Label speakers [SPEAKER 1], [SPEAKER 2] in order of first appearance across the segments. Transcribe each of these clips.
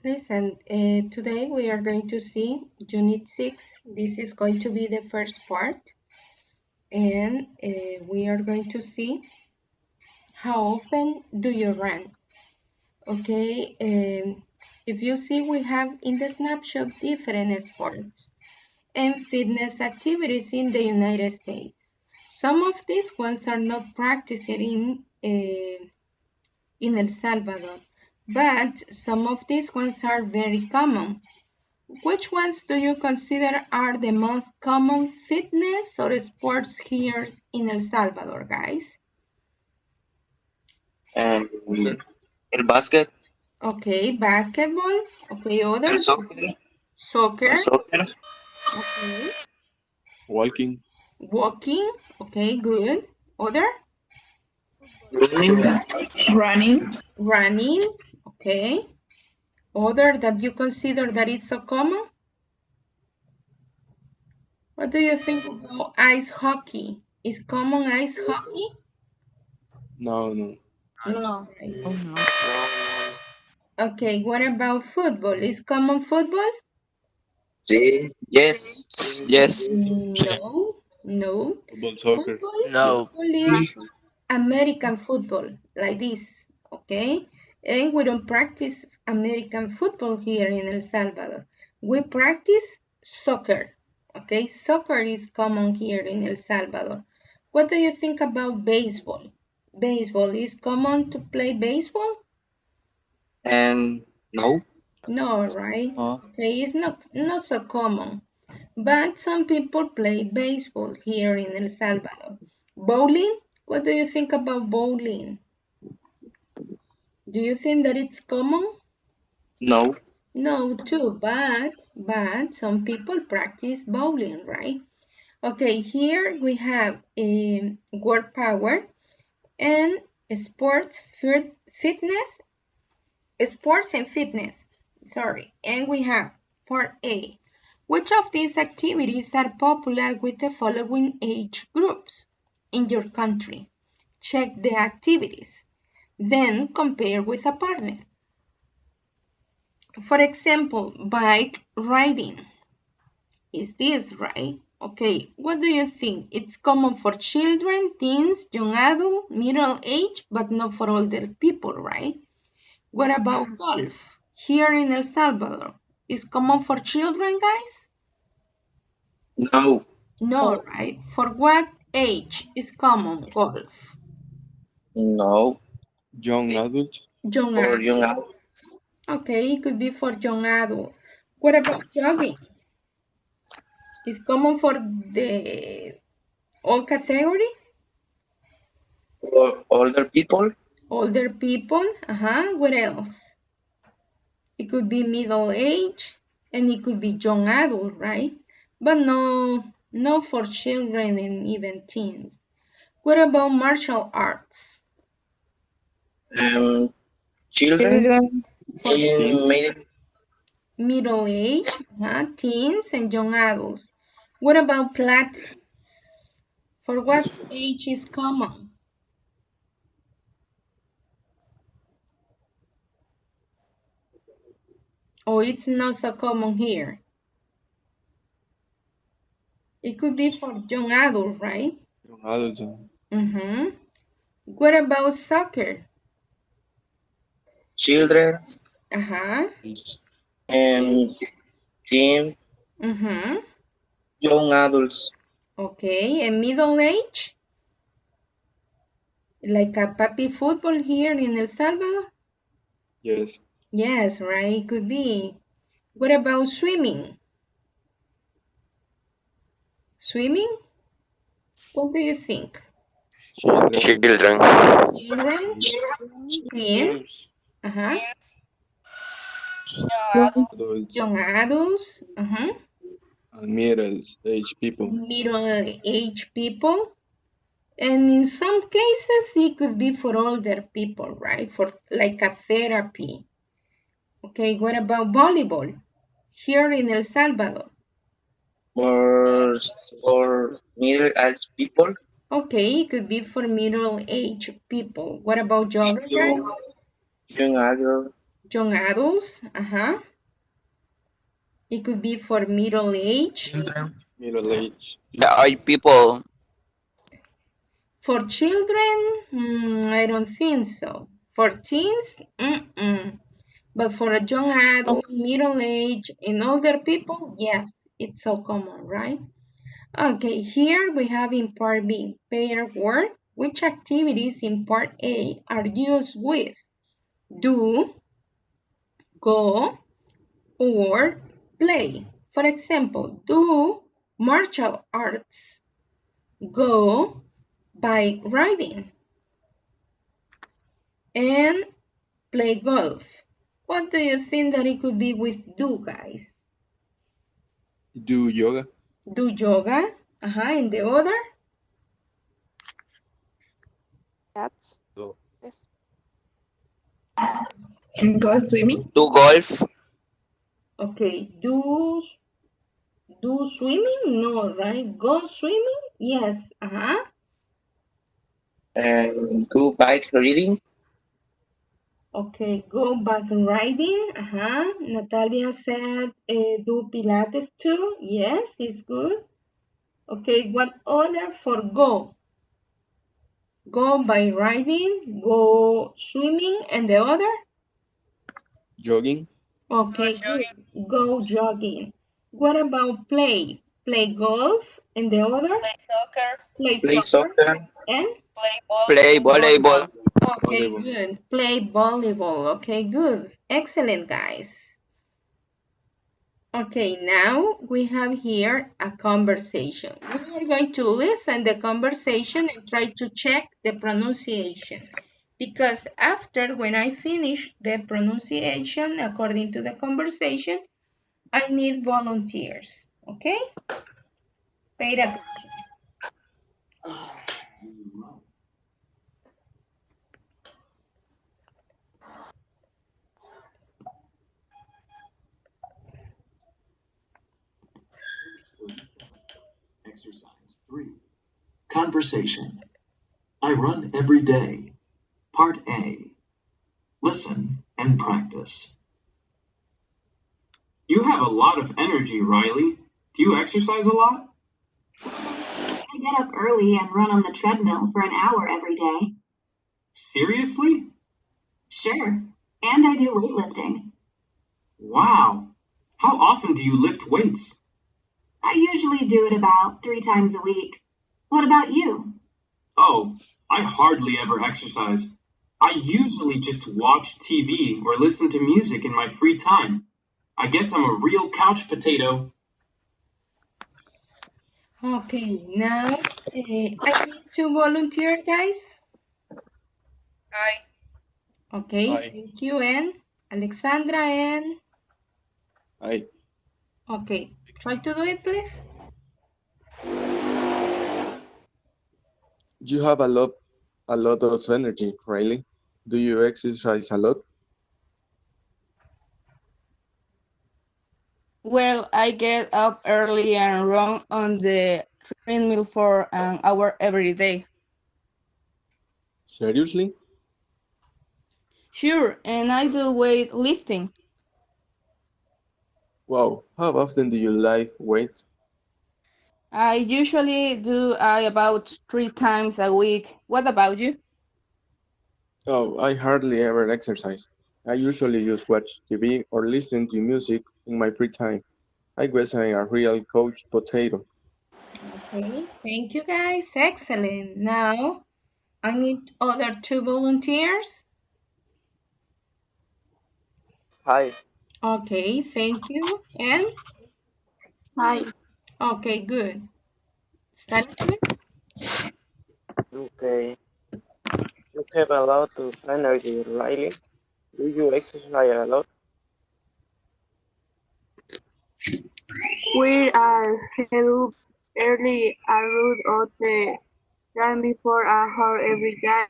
[SPEAKER 1] Listen, today we are going to see Unit 6. This is going to be the first part. And we are going to see how often do you run. Okay, if you see, we have in the snapshot different sports and fitness activities in the United States. Some of these ones are not practiced in El Salvador, but some of these ones are very common. Which ones do you consider are the most common fitness or sports here in El Salvador, guys?
[SPEAKER 2] Um, el básquet,
[SPEAKER 1] Okay, basketball. Okay,
[SPEAKER 2] el
[SPEAKER 1] other?
[SPEAKER 2] soccer, el
[SPEAKER 1] Soccer.
[SPEAKER 2] soccer,
[SPEAKER 1] Okay.
[SPEAKER 3] Walking,
[SPEAKER 1] Walking. Okay, good. Other?
[SPEAKER 2] running,
[SPEAKER 4] Running,
[SPEAKER 1] Running. Okay. Other that you consider that is so common? What do you think about ice hockey? Is common ice hockey?
[SPEAKER 3] no,
[SPEAKER 1] No, right.
[SPEAKER 4] oh no.
[SPEAKER 2] no,
[SPEAKER 1] Okay, what about football? Is common football?
[SPEAKER 2] sí, yes, yes,
[SPEAKER 1] No, no.
[SPEAKER 3] football, soccer,
[SPEAKER 2] no,
[SPEAKER 1] Football is American football, like this, okay? And we don't practice American football here in El Salvador. We practice soccer, okay? Soccer is common here in El Salvador. What do you think about baseball? Baseball is common to play baseball?
[SPEAKER 2] and no,
[SPEAKER 1] No, right?
[SPEAKER 3] huh?
[SPEAKER 1] Okay, it's not so common. But some people play baseball here in El Salvador. Bowling? What do you think about bowling? Do you think that it's common?
[SPEAKER 2] no,
[SPEAKER 1] No, too, but some people practice bowling, right? Okay, here we have word power and sports fitness, sports and fitness. Sorry, and we have part A. Which of these activities are popular with the following age groups in your country? Check the activities, then compare with a partner. For example, bike riding. Is this right? Okay, what do you think? It's common for children, teens, young adult, middle age, but not for older people, right? What about golf? Here in El Salvador, is common for children, guys?
[SPEAKER 2] no,
[SPEAKER 1] No, right? For what age is common golf?
[SPEAKER 2] no,
[SPEAKER 3] Young adults,
[SPEAKER 1] Young
[SPEAKER 2] or young
[SPEAKER 1] adult.
[SPEAKER 2] adult,
[SPEAKER 1] Okay, it could be for young adult. What about jogging? Is common for the all category?
[SPEAKER 2] or older people,
[SPEAKER 1] Older people. What else? It could be middle age and it could be young adult, right? But no for children and even teens. What about martial arts?
[SPEAKER 2] um, children
[SPEAKER 4] Children,
[SPEAKER 1] For
[SPEAKER 2] in
[SPEAKER 3] teens,
[SPEAKER 1] middle age, teens and young adults. What about Pilates? For what age is common? Oh, it's not so common here. It could be for young adult, right?
[SPEAKER 3] young adults,
[SPEAKER 1] Mm-hmm. What about soccer?
[SPEAKER 2] children
[SPEAKER 1] Uh-huh.
[SPEAKER 3] teens,
[SPEAKER 2] and
[SPEAKER 3] teens,
[SPEAKER 2] teen,
[SPEAKER 1] Mm-hmm.
[SPEAKER 2] young adults,
[SPEAKER 1] Okay, and middle age? Like a puppy football here in El Salvador?
[SPEAKER 3] yes,
[SPEAKER 1] Yes, right, could be. What about swimming? Swimming? What do you think?
[SPEAKER 3] children,
[SPEAKER 2] children,
[SPEAKER 1] Children? Teens? Uh-huh.
[SPEAKER 4] young,
[SPEAKER 3] adults,
[SPEAKER 1] Young adults? Uh-huh.
[SPEAKER 3] and middle age people.
[SPEAKER 1] Middle-aged people? And in some cases, it could be for older people, right? For like a therapy. Okay, what about volleyball? Here in El Salvador.
[SPEAKER 2] or for middle-aged people,
[SPEAKER 1] Okay, it could be for middle-aged people. What about yoga, guys?
[SPEAKER 2] young, young adult,
[SPEAKER 1] young adults. It could be for middle age.
[SPEAKER 4] Children.
[SPEAKER 3] Middle age
[SPEAKER 4] The
[SPEAKER 3] people.
[SPEAKER 4] old people.
[SPEAKER 1] For children, I don't think so. For teens, but for a young adult, middle age, and older people, yes, it's so common, right? Okay, here we have in part B, pair word. Which activities in part A are used with do, go, or play? For example, do martial arts, go bike riding, and play golf. What do you think that it could be with do, guys?
[SPEAKER 3] Do yoga.
[SPEAKER 1] Do yoga, and the other?
[SPEAKER 5] Cats.
[SPEAKER 3] So,
[SPEAKER 5] Yes.
[SPEAKER 6] Go swimming.
[SPEAKER 4] Do golf.
[SPEAKER 1] Okay, do swimming? No, right? Go swimming? Yes,
[SPEAKER 2] and go bike riding.
[SPEAKER 1] Okay, go back riding. Natalia said do Pilates too. Yes, it's good. Okay, what other for go? Go by riding, go swimming, and the other?
[SPEAKER 3] jogging.
[SPEAKER 1] Okay, good. Go jogging. What about play? Play golf, and the other? Play
[SPEAKER 2] Play
[SPEAKER 1] soccer,
[SPEAKER 2] soccer.
[SPEAKER 1] and?
[SPEAKER 4] Play volleyball.
[SPEAKER 1] Okay,
[SPEAKER 3] Volleyball.
[SPEAKER 1] good. Play volleyball. Okay, good. Excellent, guys. Okay, now we have here a conversation. We are going to listen the conversation and try to check the pronunciation. Because after, when I finish the pronunciation according to the conversation, I need volunteers. Okay? Pay attention.
[SPEAKER 7] Exercise 3. Conversation. I run every day. Part A. Listen and practice. You have a lot of energy, Riley. Do you exercise a lot?
[SPEAKER 8] I get up early and run on the treadmill for an hour every day.
[SPEAKER 7] Seriously?
[SPEAKER 8] Sure. And I do weightlifting.
[SPEAKER 7] Wow. How often do you lift weights?
[SPEAKER 8] I usually do it about 3 times a week. What about you?
[SPEAKER 7] Oh, I hardly ever exercise. I usually just watch TV or listen to music in my free time. I guess I'm a real couch potato.
[SPEAKER 1] Okay, now I need to volunteer, guys. Okay,
[SPEAKER 3] I.
[SPEAKER 1] thank you, and Alexandra, and
[SPEAKER 3] I.
[SPEAKER 1] okay, try to do it, please.
[SPEAKER 3] You have a lot of energy, Riley. Do you exercise a lot?
[SPEAKER 5] Well, I get up early and run on the treadmill for an hour every day.
[SPEAKER 3] Seriously?
[SPEAKER 5] Sure, and I do weightlifting.
[SPEAKER 3] Wow. How often do you lift weights?
[SPEAKER 5] I usually do about 3 times a week. What about you?
[SPEAKER 3] Oh, I hardly ever exercise. I usually just watch TV or listen to music in my free time. I guess I'm a real couch potato.
[SPEAKER 1] Okay, thank you, guys. Excellent. Now I need other 2 volunteers.
[SPEAKER 4] Hi.
[SPEAKER 1] Okay, thank you. And
[SPEAKER 6] Hi.
[SPEAKER 1] okay, good. Stanislav?
[SPEAKER 4] Okay. You have a lot of energy, Riley. Do you exercise a lot?
[SPEAKER 6] We are head up early and root of the run before a hour every day.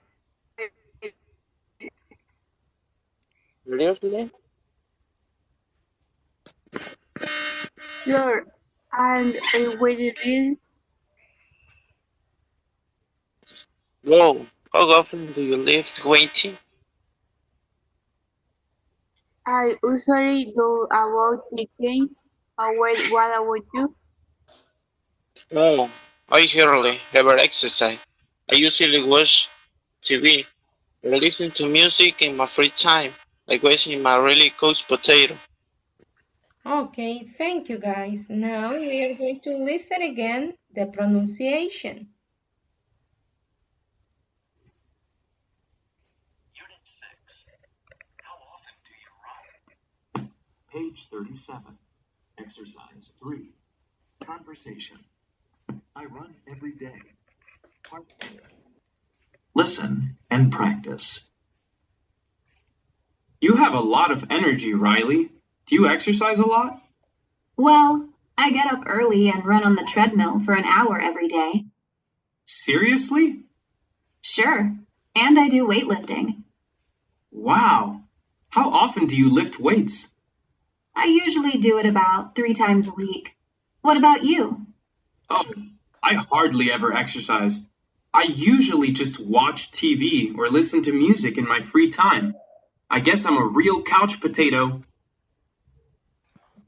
[SPEAKER 4] Seriously?
[SPEAKER 6] Sure. And a weighted
[SPEAKER 4] Wow. How often do you lift weights?
[SPEAKER 6] I usually do about 10. Wait, what about you?
[SPEAKER 4] Oh, I hardly ever exercise. I usually watch TV or listen to music in my free time, like watching my really couch potato.
[SPEAKER 1] Okay, thank you guys. Now we are going to listen again the pronunciation.
[SPEAKER 7] Unit 6. How often do you run? Page 37. Exercise 3. Conversation. I run every day. Part 4. Listen and practice. You have a lot of energy, Riley. Do you exercise a lot?
[SPEAKER 8] Well, I get up early and run on the treadmill for an hour every day.
[SPEAKER 7] Seriously?
[SPEAKER 8] Sure. And I do weightlifting.
[SPEAKER 7] Wow. How often do you lift weights?
[SPEAKER 8] I usually do it about 3 times a week. What about you?
[SPEAKER 7] Oh, I hardly ever exercise. I usually just watch TV or listen to music in my free time. I guess I'm a real couch potato.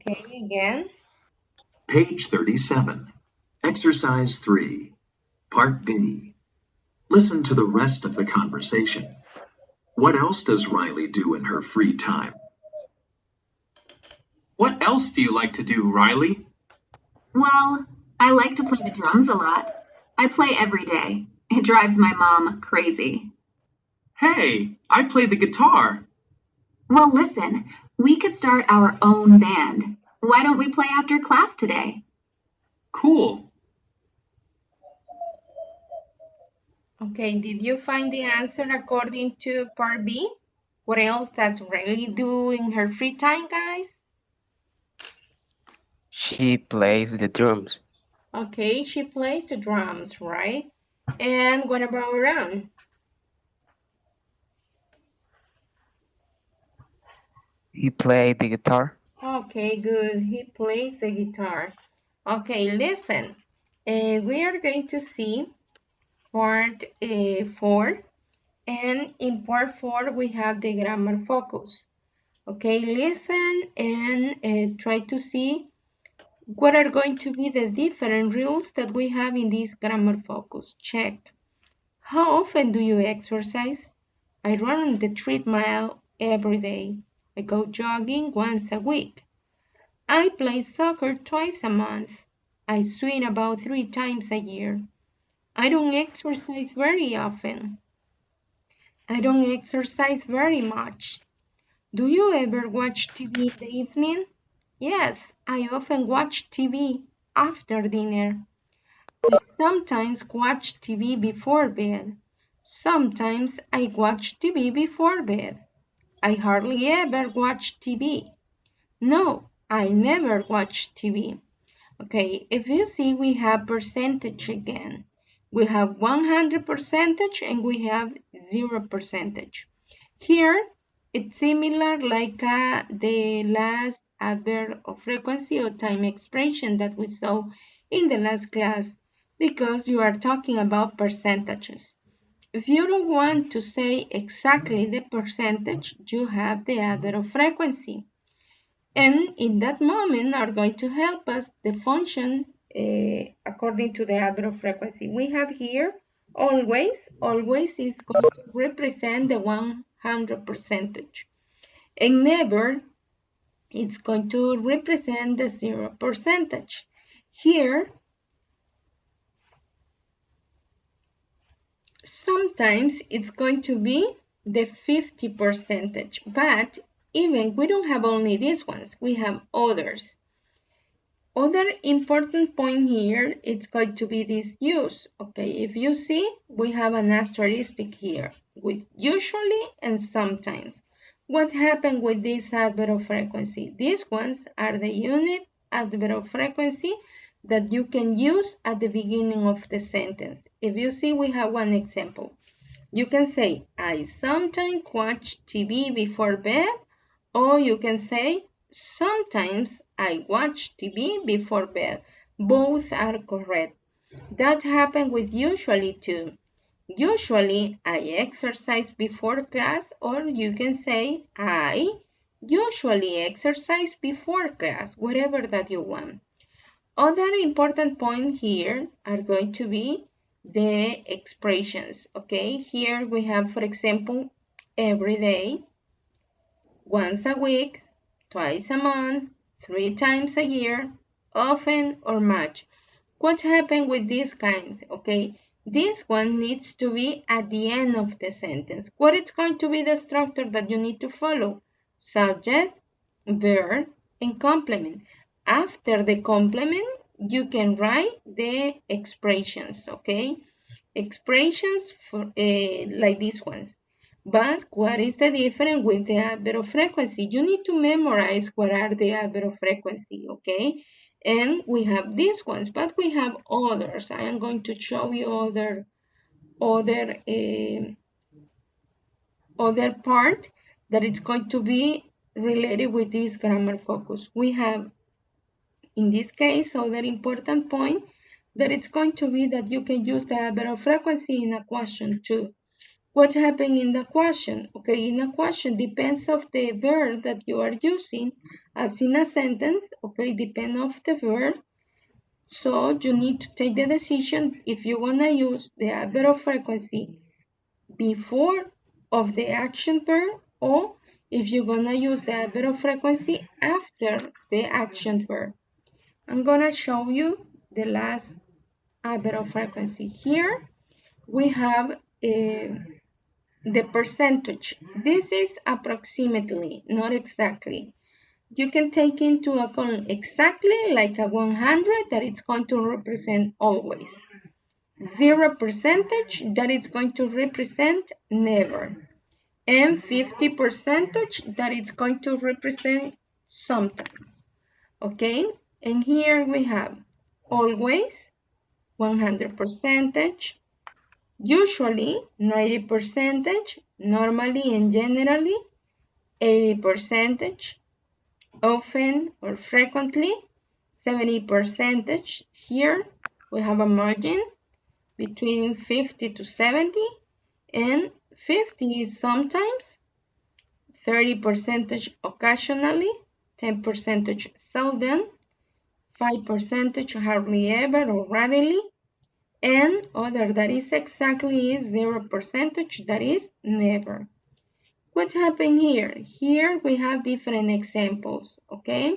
[SPEAKER 1] Okay, again.
[SPEAKER 7] Page 37. Exercise 3. Part B. Listen to the rest of the conversation. What else does Riley do in her free time? What else do you like to do, Riley?
[SPEAKER 8] Well, I like to play the drums a lot. I play every day. It drives my mom crazy.
[SPEAKER 7] Hey, I play the guitar.
[SPEAKER 8] Well, listen, we could start our own band. Why don't we play after class today?
[SPEAKER 7] Cool.
[SPEAKER 1] Okay, did you find the answer according to part B? What else does Riley do in her free time, guys?
[SPEAKER 9] She plays the drums.
[SPEAKER 1] Okay, she plays the drums, right? And what about Ron?
[SPEAKER 9] He played the guitar.
[SPEAKER 1] Okay, good. He plays the guitar. Okay, listen. We are going to see part 4. And in part 4, we have the grammar focus. Okay, listen and try to see what are going to be the different rules that we have in this grammar focus. Check. How often do you exercise? I run on the treadmill every day. I go jogging once a week. I play soccer twice a month. I swim about 3 times a year. I don't exercise very often. I don't exercise very much. Do you ever watch TV in the evening? Yes, I often watch TV after dinner. I sometimes watch TV before bed. Sometimes I watch TV before bed. I hardly ever watch TV. No, I never watch TV. Okay, if you see, we have percentage again. We have 100 percentage and we have 0 percentage. Here, it's similar like the last adverb of frequency or time expression that we saw in the last class, because you are talking about percentages. If you don't want to say exactly the percentage, you have the adverb of frequency. And in that moment are going to help us the function according to the adverb of frequency. We have here always. Always is going to represent the 100 percentage. And never, it's going to represent the 0 percentage. Here, sometimes it's going to be the 50 percentage, but even we don't have only these ones, we have others. Other important point here, it's going to be this use. Okay, if you see, we have an asterisk here with usually and sometimes. What happened with this adverb of frequency? These ones are the unit adverb of frequency that you can use at the beginning of the sentence. If you see, we have one example. You can say, I sometimes watch TV before bed, or you can say, sometimes I watch TV before bed. Both are correct. That happens with usually too. Usually I exercise before class, or you can say I Usually exercise before class, whatever that you want. Other important points here are going to be the expressions, okay? Here we have, for example, every day, once a week, twice a month, 3 times a year, often or much. What happened with these kinds? Okay, this one needs to be at the end of the sentence. What is going to be the structure that you need to follow? Subject, verb, and complement. After the complement, you can write the expressions, okay? Expressions for, like these ones. But what is the difference with the adverb of frequency? You need to memorize what are the adverb of frequency, okay? And we have these ones, but we have others. I am going to show you other part that it's going to be related with this grammar focus. We have, in this case, other important point that it's going to be that you can use the adverb of frequency in a question too. What happened in the question? Okay, in a question depends of the verb that you are using, as in a sentence, okay, depend of the verb. So you need to take the decision if you want to use the adverb of frequency before of the action verb or if you're going to use the adverb of frequency after the action verb. I'm going to show you the last adverb of frequency. Here we have the percentage. This is approximately, not exactly. You can take into account exactly like a 100 that it's going to represent always. 0% that it's going to represent never. And 50% that it's going to represent sometimes. Okay? And here we have always, 100%, usually 90%, normally and generally 80%, often or frequently 70%. Here we have a margin between 50 to 70, and 50 is sometimes, 30% occasionally, 10% seldom, 5% hardly ever or rarely, and other that is exactly is 0% that is never. What happened here? Here we have different examples, okay?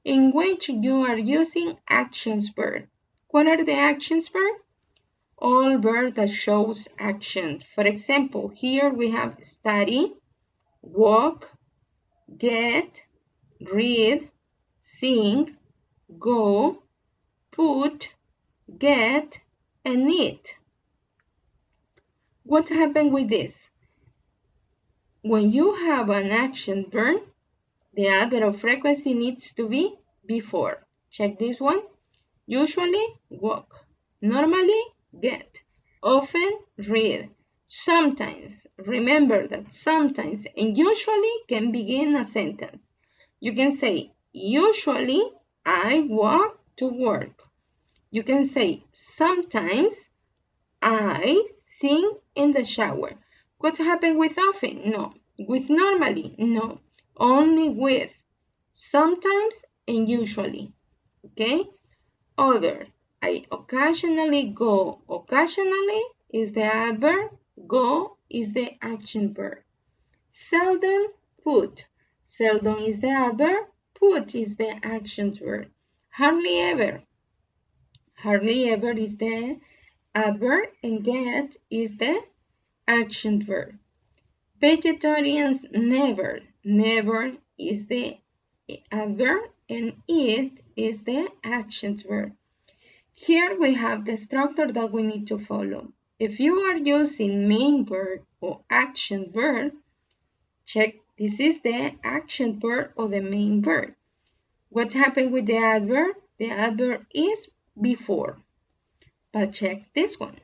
[SPEAKER 1] In which you are using actions verb. What are the actions verb? All verb that shows action. For example, here we have study, walk, get, read, sing, go, put, get, and eat. What happened with this? When you have an action verb, the adverb of frequency needs to be before. Check this one. Usually, walk. Normally, get. Often, read. Sometimes, remember that sometimes and usually can begin a sentence. You can say, usually I walk to work. You can say, sometimes I sing in the shower. What happened with often? No. With normally? No. Only with. Sometimes and usually. Okay? Other. I occasionally go. Occasionally is the adverb. Go is the action verb. Seldom, put. Seldom is the adverb. Put is the action verb. Hardly ever. Hardly ever is the adverb, and get is the action verb. Vegetarians never. Never is the adverb, and eat is the action verb. Here we have the structure that we need to follow. If you are using main verb or action verb, check this is the action verb or the main verb. What happened with the adverb? The adverb is before. But check this one.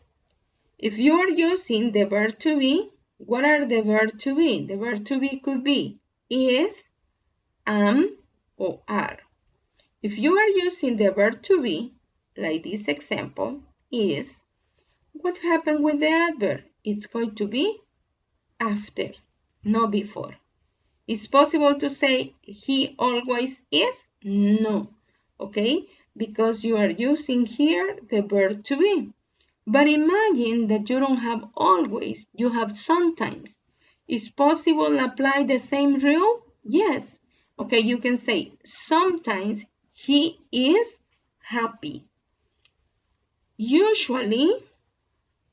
[SPEAKER 1] If you are using the verb to be, what are the verb to be? The verb to be could be is, am, or are. If you are using the verb to be, like this example, is, what happened with the adverb? It's going to be after, not before. Is possible to say he always is? No, okay, because you are using here the verb to be. But imagine that you don't have always, you have sometimes. Is possible apply the same rule? Yes. Okay, you can say sometimes he is happy.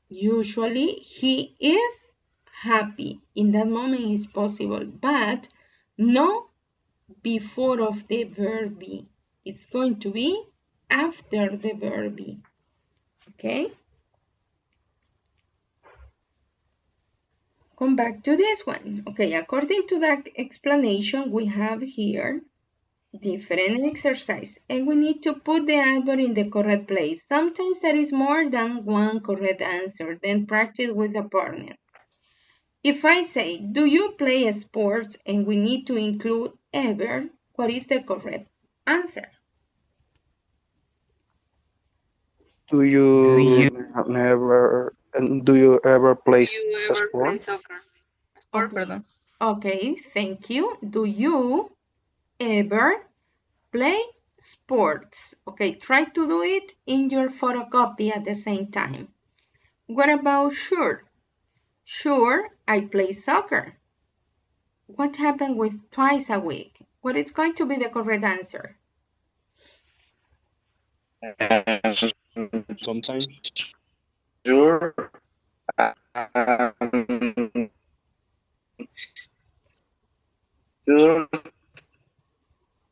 [SPEAKER 1] Usually he is happy. In that moment is possible, but no before of the verb be. It's going to be after the verb be. Okay? Come back to this one. Okay, according to that explanation, we have here different exercise, and we need to put the adverb in the correct place. Sometimes there is more than one correct answer. Then practice with a partner. If I say, do you play sports, and we need to include ever, what is the correct answer?
[SPEAKER 3] Do
[SPEAKER 9] Do
[SPEAKER 3] you
[SPEAKER 9] you
[SPEAKER 3] never and do you ever play
[SPEAKER 5] Do you
[SPEAKER 3] a
[SPEAKER 5] ever play
[SPEAKER 3] sport?
[SPEAKER 5] soccer? Sport,
[SPEAKER 1] Okay,
[SPEAKER 5] pardon.
[SPEAKER 1] okay, thank you. Do you ever play sports? Okay, try to do it in your photocopy at the same time. What about sure? Sure, I play soccer. What happened with twice a week? What is going to be the correct answer?
[SPEAKER 3] Sometimes.
[SPEAKER 2] Sure. Sure.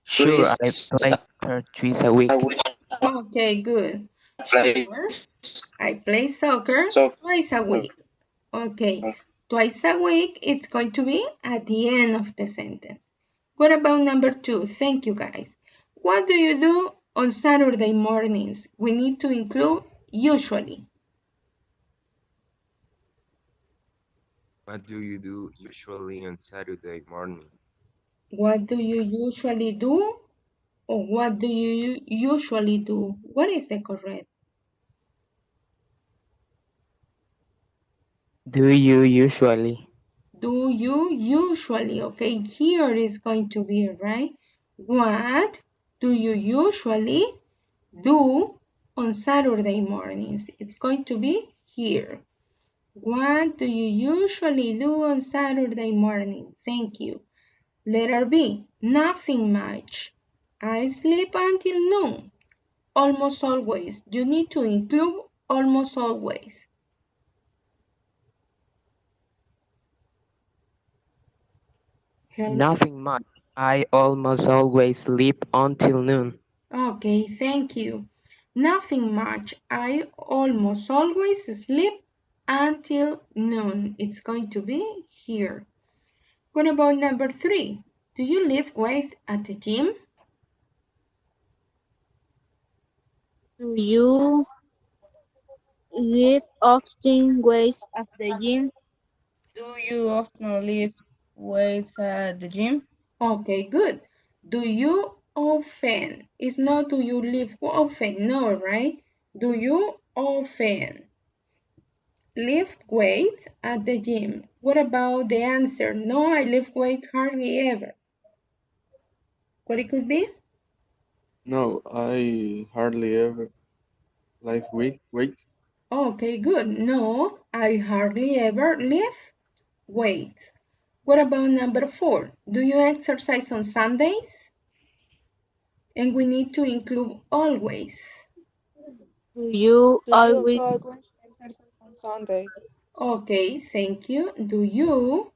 [SPEAKER 9] sure I
[SPEAKER 2] Please.
[SPEAKER 9] play soccer twice a
[SPEAKER 2] I
[SPEAKER 9] week?
[SPEAKER 2] will
[SPEAKER 1] Okay, good.
[SPEAKER 2] play
[SPEAKER 1] Sure, I play soccer
[SPEAKER 2] soccer.
[SPEAKER 1] twice a week. Okay, twice a week, it's going to be at the end of the sentence. What about number 2? Thank you, guys. What do you do on Saturday mornings? We need to include usually.
[SPEAKER 10] What do you do usually on Saturday morning?
[SPEAKER 1] What do you usually do? Or what do you usually do? What is the correct?
[SPEAKER 9] Do you usually?
[SPEAKER 1] Do you usually? Okay, here is going to be, right? What do you usually do on Saturday mornings? It's going to be here. What do you usually do on Saturday morning? Thank you. Letter B, nothing much. I sleep until noon. Almost always. You need to include almost always. Hello?
[SPEAKER 9] Nothing much. I almost always sleep until noon.
[SPEAKER 1] Okay, thank you. Nothing much. I almost always sleep until noon. It's going to be here. What about number 3? Do you lift weights at the gym?
[SPEAKER 6] Do you lift often weights at the gym?
[SPEAKER 5] Do you often lift weights at the gym?
[SPEAKER 1] Okay, good. Do you often? It's not do you lift often, no, right? Do you often lift weights at the gym? What about the answer? No, I lift weights hardly ever. What it could be?
[SPEAKER 3] No, I hardly ever lift weights.
[SPEAKER 1] Okay, good. No, I hardly ever lift weights. What about number 4? Do you exercise on Sundays? And we need to include always.
[SPEAKER 6] Do you
[SPEAKER 11] Do you
[SPEAKER 6] always
[SPEAKER 11] always exercise on Sundays?
[SPEAKER 1] Okay, thank you. Do you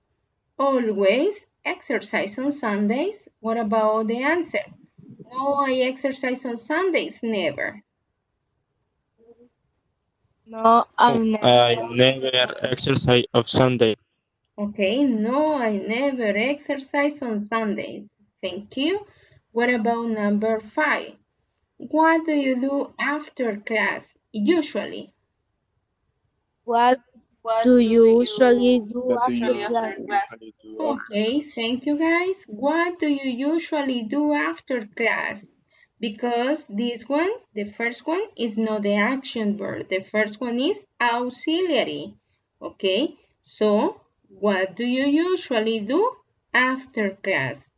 [SPEAKER 1] always exercise on Sundays? What about the answer? No, I exercise on Sundays. Never.
[SPEAKER 6] no, I
[SPEAKER 4] No,
[SPEAKER 6] never.
[SPEAKER 4] I never exercise of Sunday.
[SPEAKER 1] Okay, no, I never exercise on Sundays. Thank you. What about number 5? What do you do after class? Usually.
[SPEAKER 6] What
[SPEAKER 5] What
[SPEAKER 6] do
[SPEAKER 5] do
[SPEAKER 6] you usually
[SPEAKER 5] you
[SPEAKER 6] do
[SPEAKER 3] What do
[SPEAKER 6] after
[SPEAKER 5] usually
[SPEAKER 3] you
[SPEAKER 5] after
[SPEAKER 6] class?
[SPEAKER 5] class?
[SPEAKER 3] usually do after
[SPEAKER 1] Okay, thank you guys. What do you usually do after class? Because this one, the first one, is not the action verb. The first one is auxiliary. Okay, so what do you usually do? after class.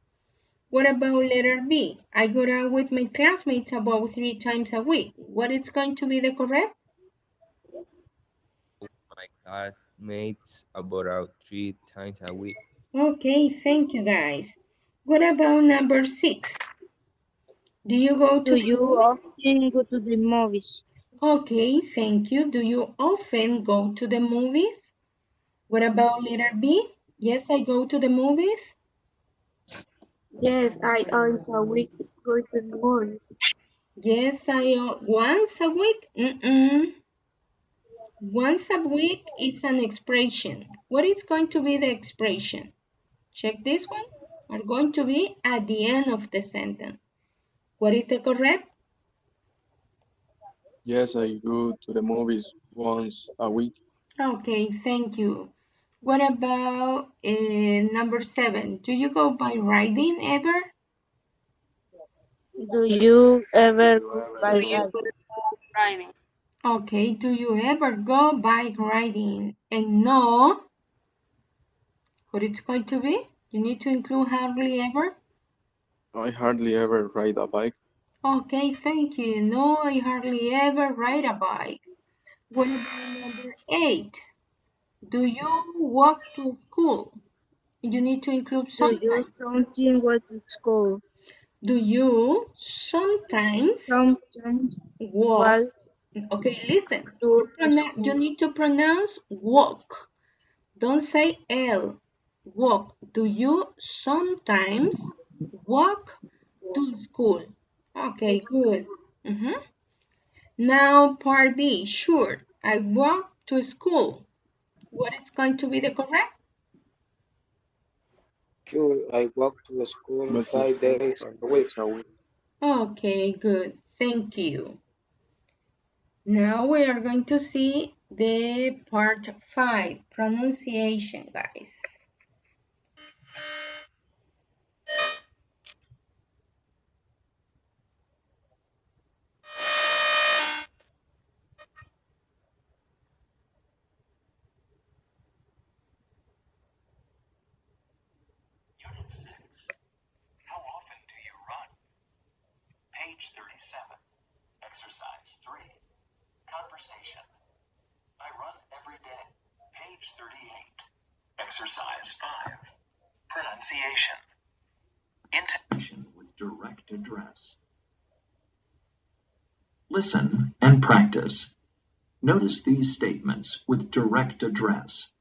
[SPEAKER 1] What about letter B? I go out with my classmates about 3 times a week. What is going to be the correct?
[SPEAKER 10] My classmates about out 3 times a week.
[SPEAKER 1] Okay, thank you guys. What about number 6? Do you go to
[SPEAKER 6] Do
[SPEAKER 1] the
[SPEAKER 6] you
[SPEAKER 1] movies?
[SPEAKER 6] often go to the movies?
[SPEAKER 1] Okay, thank you. Do you often go to the movies? What about letter B? Yes, I go to the movies.
[SPEAKER 6] Yes, I always a week go to the movies.
[SPEAKER 1] Yes, I once a week. Once a week is an expression. What is going to be the expression? Check this one. Are going to be at the end of the sentence. What is the correct?
[SPEAKER 3] Yes, I go to the movies once a week.
[SPEAKER 1] Okay, thank you. What about number 7? Do you go by riding ever?
[SPEAKER 6] Do you ever
[SPEAKER 3] You
[SPEAKER 6] go
[SPEAKER 3] ever
[SPEAKER 6] by
[SPEAKER 5] Do
[SPEAKER 3] go?
[SPEAKER 5] you
[SPEAKER 6] ride?
[SPEAKER 5] riding?
[SPEAKER 1] Okay, do you ever go bike riding? And no, what it's going to be? You need to include hardly ever.
[SPEAKER 3] I hardly ever ride a bike.
[SPEAKER 1] Okay, thank you. No, I hardly ever ride a bike. What about number 8? Do you walk to school? You need to include
[SPEAKER 6] Do you
[SPEAKER 1] sometimes.
[SPEAKER 6] something go to school?
[SPEAKER 1] Do you sometimes
[SPEAKER 6] Sometimes
[SPEAKER 1] walk?
[SPEAKER 6] walk
[SPEAKER 1] Okay, listen.
[SPEAKER 6] to
[SPEAKER 1] You
[SPEAKER 6] school.
[SPEAKER 1] need to pronounce walk. Don't say L. Walk. Do you sometimes walk to school? Okay, good. Mhm. Now part B. Sure, I walk to school. What is going to be the correct?
[SPEAKER 4] Sure, I walk to school
[SPEAKER 3] But to
[SPEAKER 4] 5 days
[SPEAKER 3] school
[SPEAKER 4] a
[SPEAKER 3] 5
[SPEAKER 4] week.
[SPEAKER 3] days a week.
[SPEAKER 1] Okay, good. Thank you. Now we are going to see the part 5, pronunciation, guys.
[SPEAKER 7] Unit 6. How often do you run? Page 37. Exercise 3. Conversation. I run every day. Page 38. Exercise 5. Pronunciation. Intonation with direct address. Listen and practice. Notice these statements with direct address.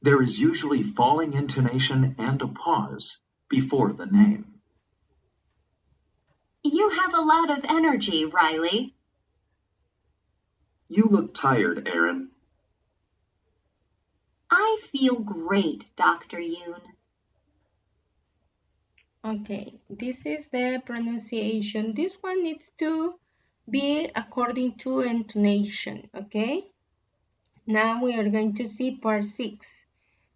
[SPEAKER 7] There is usually falling intonation and a pause before the name.
[SPEAKER 8] You have a lot of energy, Riley.
[SPEAKER 7] You look tired, Aaron.
[SPEAKER 8] I feel great, Dr. Yoon.
[SPEAKER 1] Okay, this is the pronunciation. This one needs to be according to intonation, okay? Now we are going to see part 6,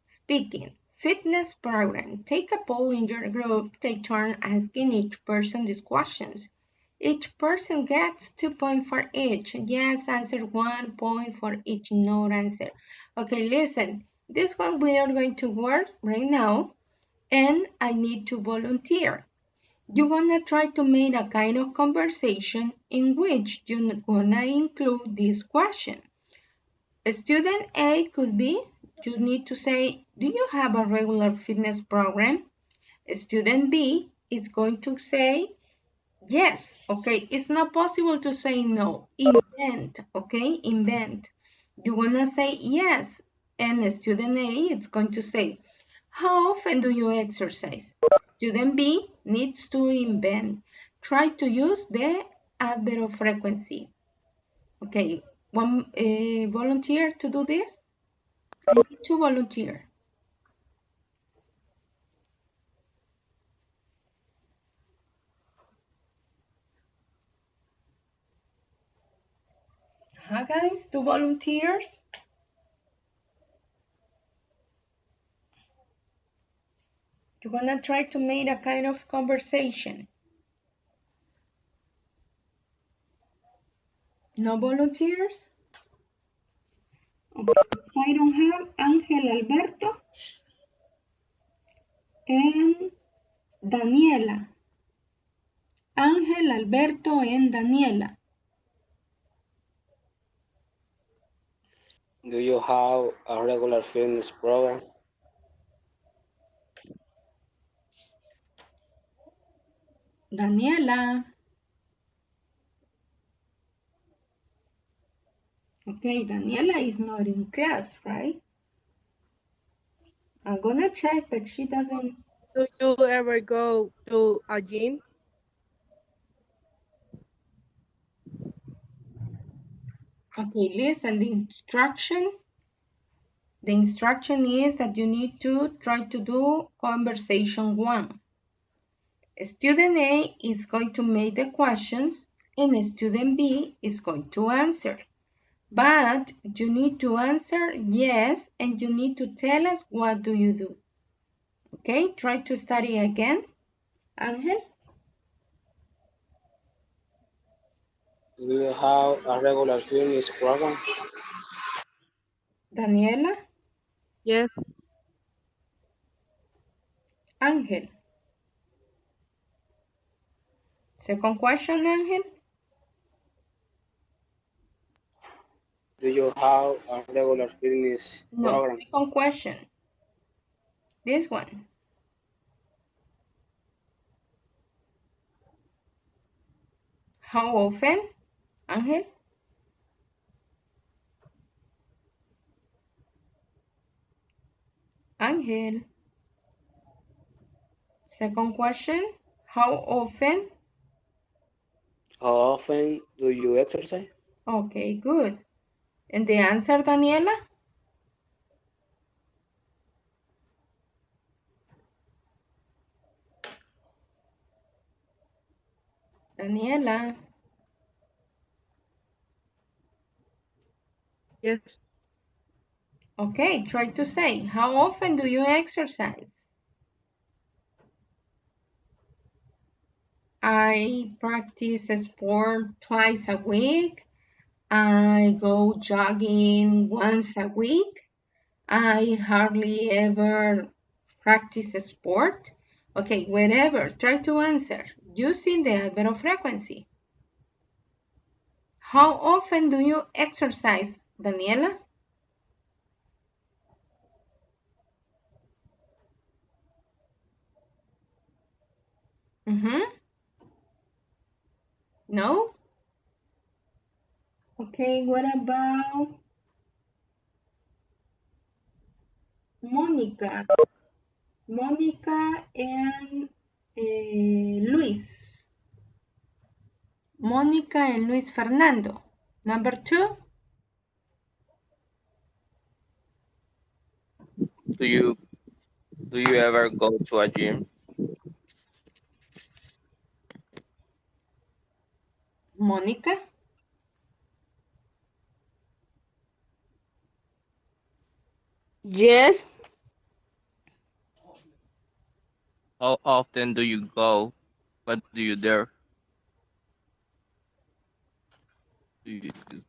[SPEAKER 1] speaking. Fitness program. Take a poll in your group. Take turn asking each person these questions. Each person gets 2 points for each. Yes answer, 1 point for each no answer. Okay, listen. This one we are going to work right now, and I need to volunteer. You're gonna try to make a kind of conversation in which you're gonna include this question. Student A could be, you need to say, do you have a regular fitness program? Student B is going to say, yes. Okay, it's not possible to say no. Invent, okay, invent. You're gonna say yes, and student A is going to say, how often do you exercise? Student B needs to invent. Try to use the adverb of frequency. Okay, one volunteer to do this? I need to volunteer. Huh, guys, 2 volunteers? You're gonna try to make a kind of conversation. No volunteers? Okay, I don't have Angel Alberto. and Daniela. Ángel, Alberto, and Daniela.
[SPEAKER 12] Do you have a regular fitness program?
[SPEAKER 1] Daniela. Okay, Daniela is not in class, right? I'm gonna check, but she doesn't.
[SPEAKER 11] Do you ever go to a gym?
[SPEAKER 1] Okay, listen, the instruction is that you need to try to do conversation 1. Student A is going to make the questions and student B is going to answer. But you need to answer yes, and you need to tell us what do you do. Okay, try to study again. Ángel,
[SPEAKER 12] Do you have a regular fitness program?
[SPEAKER 1] Daniela,
[SPEAKER 11] Yes.
[SPEAKER 1] Ángel. Second question, Ángel.
[SPEAKER 12] Do you have a regular fitness
[SPEAKER 1] No,
[SPEAKER 12] program?
[SPEAKER 1] second question. This one. How often, Ángel? Ángel. Second question. How often?
[SPEAKER 12] How often do you exercise?
[SPEAKER 1] Okay, good. And the answer, Daniela? Daniela.
[SPEAKER 11] Yes.
[SPEAKER 1] Okay, try to say, how often do you exercise? I practice sport twice a week. I go jogging once a week. I hardly ever practice sport. Okay, wherever, try to answer using the adverb of frequency. How often do you exercise, Daniela? No? Okay, what about Monica? Monica and Luis. Monica and Luis Fernando. Number 2,
[SPEAKER 2] Do you ever go to a gym?
[SPEAKER 1] Monica.
[SPEAKER 5] Yes.
[SPEAKER 2] How often do you go? What do you there? Do you do?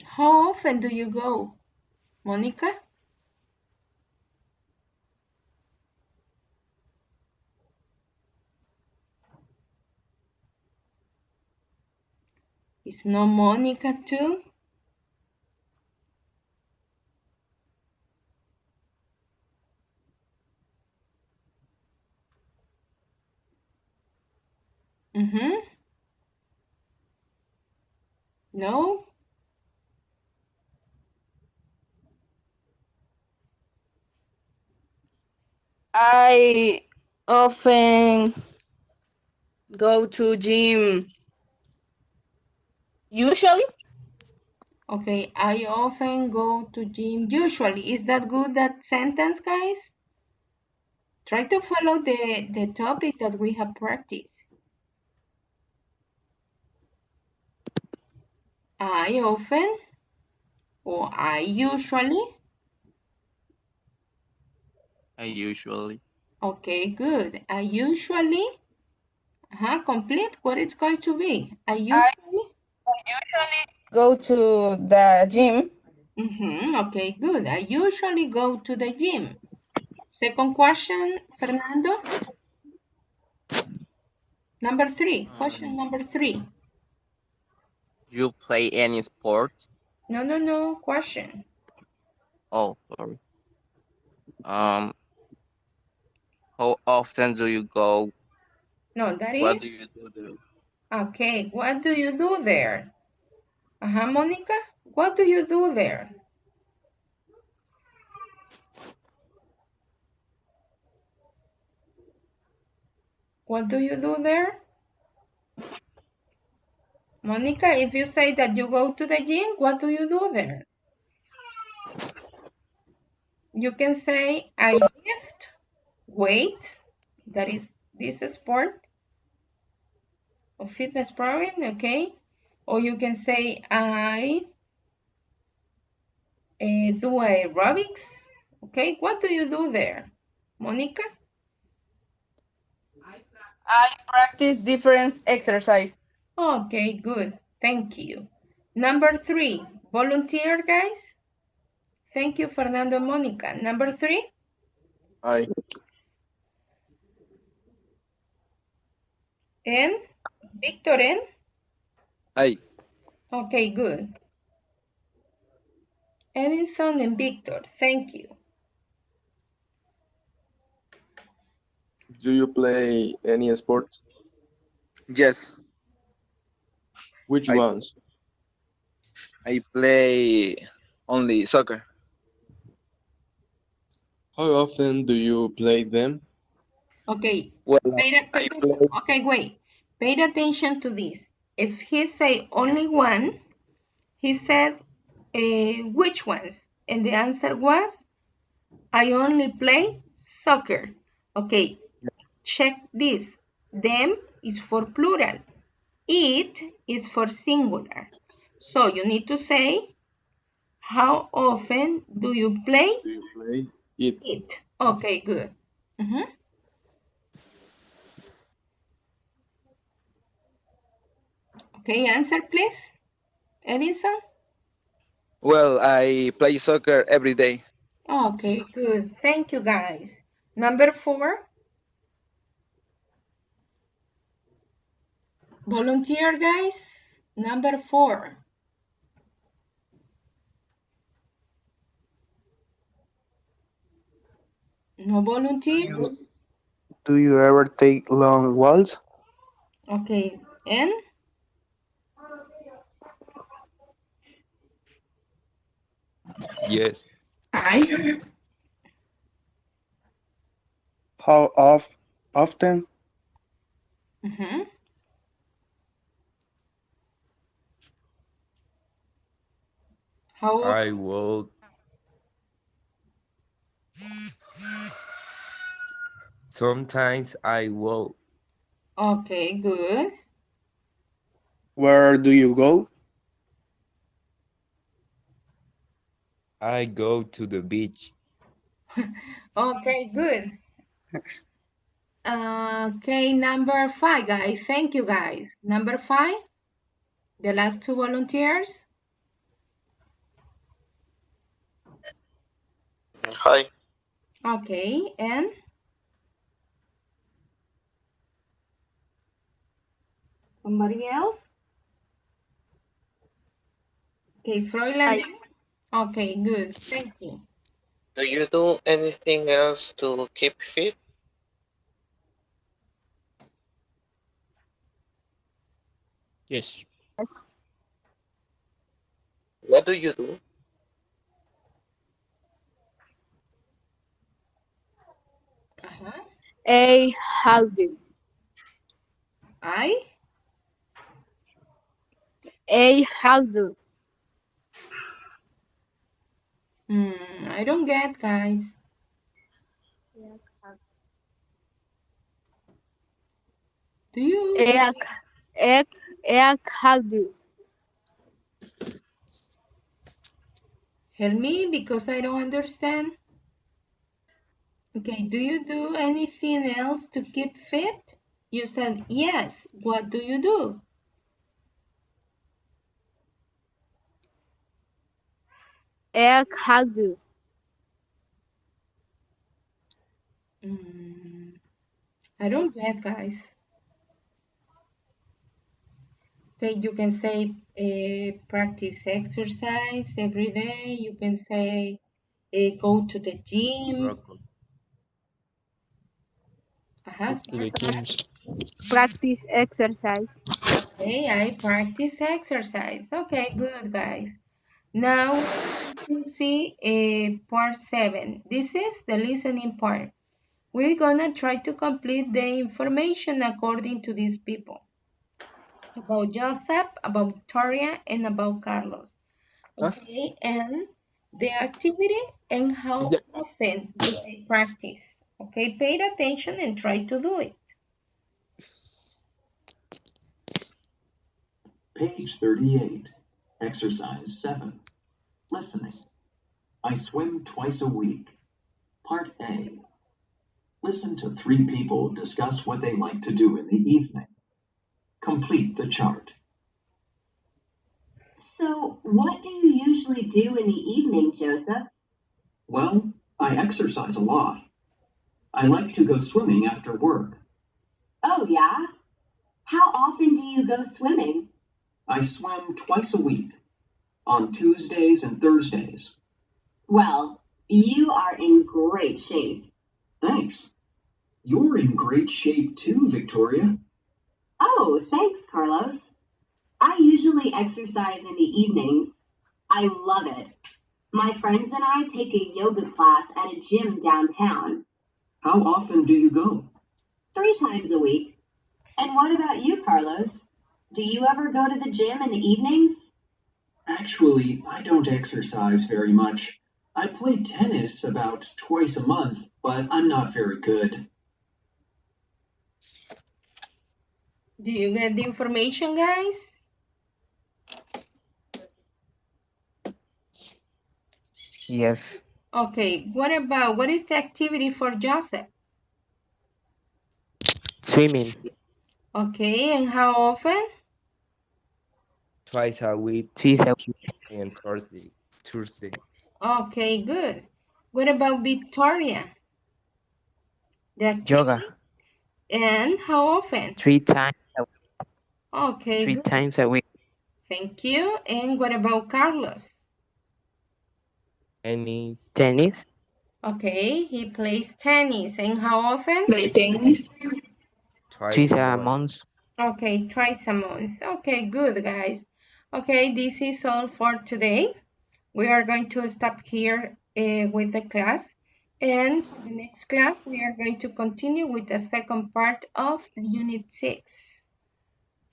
[SPEAKER 1] How often do you go, Monica? It's no Monica too. No?
[SPEAKER 5] I often go to gym. Usually?
[SPEAKER 1] Okay, I often go to gym usually. Is that good, that sentence, guys? Try to follow the topic that we have practiced. I often or I usually.
[SPEAKER 2] I usually.
[SPEAKER 1] Okay, good. I usually, complete what it's going to be. I
[SPEAKER 5] I
[SPEAKER 1] usually.
[SPEAKER 5] usually go to the gym.
[SPEAKER 1] Okay, good. I usually go to the gym. Second question, Fernando. Number 3, question number 3.
[SPEAKER 2] You play any sport?
[SPEAKER 1] No, question.
[SPEAKER 2] Oh, sorry. Um, how often do you go?
[SPEAKER 1] No, that
[SPEAKER 2] What
[SPEAKER 1] is,
[SPEAKER 2] do you do there?
[SPEAKER 1] okay, what do you do there? Monica, what do you do there? What do you do there? Monica, if you say that you go to the gym, what do you do there? You can say, I lift weights, that is this sport or fitness program, okay? Or you can say, I do aerobics, okay? What do you do there, Monica?
[SPEAKER 5] I practice different exercise.
[SPEAKER 1] Okay, good, thank you. Number 3, volunteer, guys. Thank you, Fernando and Monica. Number 3,
[SPEAKER 3] I.
[SPEAKER 1] and Victor and?
[SPEAKER 13] I.
[SPEAKER 1] Okay, good. Edison and Victor, thank you.
[SPEAKER 3] Do you play any sports?
[SPEAKER 13] Yes.
[SPEAKER 3] Which
[SPEAKER 13] I
[SPEAKER 3] ones?
[SPEAKER 13] I play only soccer.
[SPEAKER 3] How often do you play them?
[SPEAKER 1] Okay,
[SPEAKER 13] Well, I play.
[SPEAKER 1] okay, wait. Pay attention to this. If he say only one, he said, which ones? And the answer was, I only play soccer. Okay, check this. Them is for plural. It is for singular. So you need to say, how often do you play
[SPEAKER 3] Do you play it?
[SPEAKER 1] it? Okay, good. Okay, answer please, Edison.
[SPEAKER 13] Well, I play soccer every day.
[SPEAKER 1] Okay, good. Thank you, guys. Number 4, volunteer, guys. Number 4. No volunteers?
[SPEAKER 14] Do you ever take long walks?
[SPEAKER 1] Okay, and?
[SPEAKER 10] Yes.
[SPEAKER 1] I?
[SPEAKER 14] How often?
[SPEAKER 1] How
[SPEAKER 10] I
[SPEAKER 1] often?
[SPEAKER 10] will. Sometimes I will.
[SPEAKER 1] Okay, good.
[SPEAKER 14] Where do you go?
[SPEAKER 10] I go to the beach.
[SPEAKER 1] Okay, good. Okay, number 5, guys. Thank you, guys. Number 5, the last 2 volunteers.
[SPEAKER 4] Hi.
[SPEAKER 1] Okay, and somebody else? Okay, Froilan.
[SPEAKER 6] I
[SPEAKER 1] Okay, good. Thank you.
[SPEAKER 4] Do you do anything else to keep fit?
[SPEAKER 12] Yes.
[SPEAKER 6] yes.
[SPEAKER 4] What do you do?
[SPEAKER 6] A healthy.
[SPEAKER 1] I?
[SPEAKER 6] A healthy.
[SPEAKER 1] I don't get, guys. Do you?
[SPEAKER 6] A healthy.
[SPEAKER 1] Help me because I don't understand. Okay, do you do anything else to keep fit? You said yes. What do you do?
[SPEAKER 6] A healthy.
[SPEAKER 1] I don't get, guys. Okay, you can say practice exercise every day. You can say go to the gym.
[SPEAKER 10] Broccoli.
[SPEAKER 1] Ajá,
[SPEAKER 15] To the
[SPEAKER 1] Sarah.
[SPEAKER 15] gym.
[SPEAKER 6] Practice exercise.
[SPEAKER 1] Okay, I practice exercise. Okay, good, guys. Now we're going to see part 7. This is the listening part. We're gonna try to complete the information according to these people. About Joseph, about Victoria, and about Carlos. Okay, and the activity and how often do they practice. Okay, pay attention and try to do it.
[SPEAKER 7] Page 38. Exercise 7. Listening. I swim twice a week. Part A. Listen to 3 people discuss what they like to do in the evening. Complete the chart.
[SPEAKER 8] So, what do you usually do in the evening, Joseph?
[SPEAKER 7] Well, I exercise a lot. I like to go swimming after work.
[SPEAKER 8] Oh, yeah? How often do you go swimming?
[SPEAKER 7] I swim twice a week, on Tuesdays and Thursdays.
[SPEAKER 8] Well, you are in great shape.
[SPEAKER 7] Thanks. You're in great shape too, Victoria.
[SPEAKER 8] Oh, thanks, Carlos. I usually exercise in the evenings. I love it. My friends and I take a yoga class at a gym downtown.
[SPEAKER 7] How often do you go?
[SPEAKER 8] 3 times a week. And what about you, Carlos? Do you ever go to the gym in the evenings?
[SPEAKER 7] Actually, I don't exercise very much. I play tennis about twice a month, but I'm not very good.
[SPEAKER 1] Do you get the information, guys?
[SPEAKER 9] Yes.
[SPEAKER 1] Okay, what is the activity for Joseph?
[SPEAKER 9] Swimming.
[SPEAKER 1] Okay, and how often?
[SPEAKER 10] Twice a week,
[SPEAKER 9] Twice a
[SPEAKER 10] Tuesday and Thursday. Thursday.
[SPEAKER 1] Okay, good. What about Victoria? The
[SPEAKER 9] yoga.
[SPEAKER 1] activity and how often?
[SPEAKER 9] 3 times
[SPEAKER 1] Okay,
[SPEAKER 9] 3
[SPEAKER 1] good.
[SPEAKER 9] times a week.
[SPEAKER 1] Thank you. And what about Carlos?
[SPEAKER 10] Tennis.
[SPEAKER 9] Tennis.
[SPEAKER 1] Okay, he plays tennis. And how often?
[SPEAKER 6] Play tennis.
[SPEAKER 10] Twice
[SPEAKER 9] Twice
[SPEAKER 10] a
[SPEAKER 9] a
[SPEAKER 10] month.
[SPEAKER 9] month.
[SPEAKER 1] Okay, twice a month. Okay, good, guys. Okay, this is all for today. We are going to stop here with the class. And for the next class, we are going to continue with the second part of Unit 6.